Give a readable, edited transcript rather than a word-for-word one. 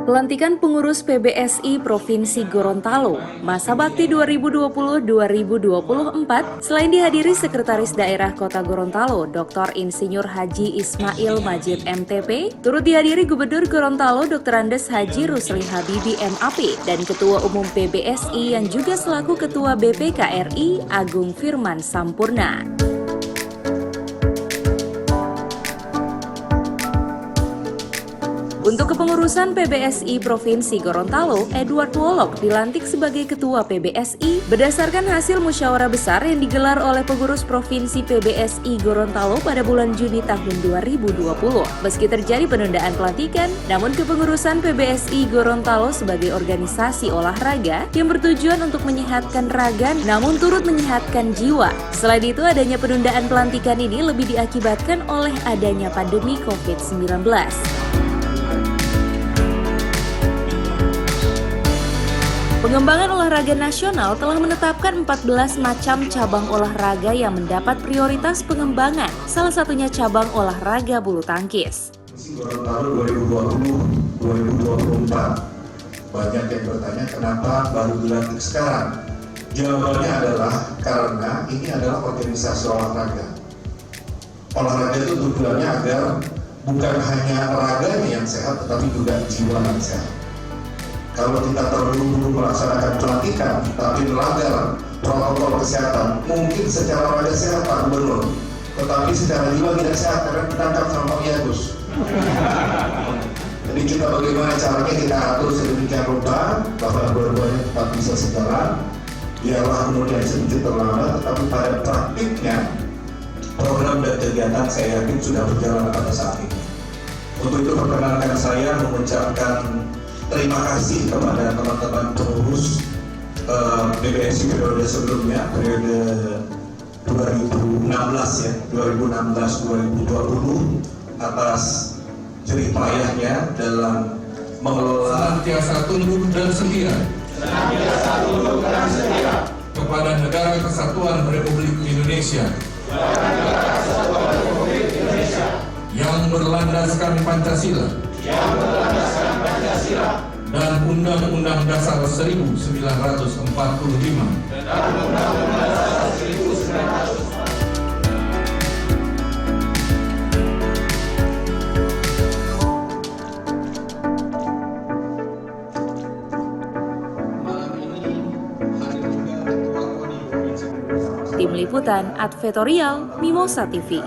Pelantikan pengurus PBSI Provinsi Gorontalo, masa bakti 2020-2024, selain dihadiri Sekretaris Daerah Kota Gorontalo, Dr. Insinyur Haji Ismail Majid MTP, turut dihadiri Gubernur Gorontalo Dr. Andes Haji Rusli Habibi MAP, dan Ketua Umum PBSI yang juga selaku Ketua BPKRI Agung Firman Sampurna. Untuk kepengurusan PBSI Provinsi Gorontalo, Edward Wolok dilantik sebagai Ketua PBSI berdasarkan hasil musyawarah besar yang digelar oleh pengurus Provinsi PBSI Gorontalo pada bulan Juni tahun 2020. Meski terjadi penundaan pelantikan, namun kepengurusan PBSI Gorontalo sebagai organisasi olahraga yang bertujuan untuk menyehatkan raga namun turut menyehatkan jiwa. Selain itu, adanya penundaan pelantikan ini lebih diakibatkan oleh adanya pandemi COVID-19. Pengembangan olahraga nasional telah menetapkan 14 macam cabang olahraga yang mendapat prioritas pengembangan, salah satunya cabang olahraga bulu tangkis. Gorontalo 2020-2024, banyak yang bertanya kenapa baru dilantik sekarang. Jawabannya adalah karena ini adalah organisasi olahraga. Olahraga itu tujuannya agar bukan hanya raganya yang sehat, tetapi juga jiwa yang sehat. Kalau kita terburu-buru melaksanakan pelantikan, tapi melanggar protokol kesehatan, mungkin secara raga sehat Pak Gubernur, tetapi secara jiwa tidak sehat karena ditangkap sama Pak Yagus. Jadi kita bagaimana caranya kita atur sedemikian rupa bahwa dua-duanya tetap bisa sejalan, biarlah kemudian sedikit terlambat, tetapi pada praktiknya program dan kegiatan saya yakin sudah berjalan pada saat ini. Untuk itu perkenankan saya mengucapkan terima kasih kepada teman-teman pengurus PBSI periode sebelumnya, periode 2016 ya, 2016-2020 atas jerih payahnya dalam mengelola senantiasa tunduk dan setia kepada Negara Kesatuan Republik Indonesia yang berlandaskan Pancasila dan Undang-Undang Dasar 1945. Tim Liputan Advertorial Mimosa TV.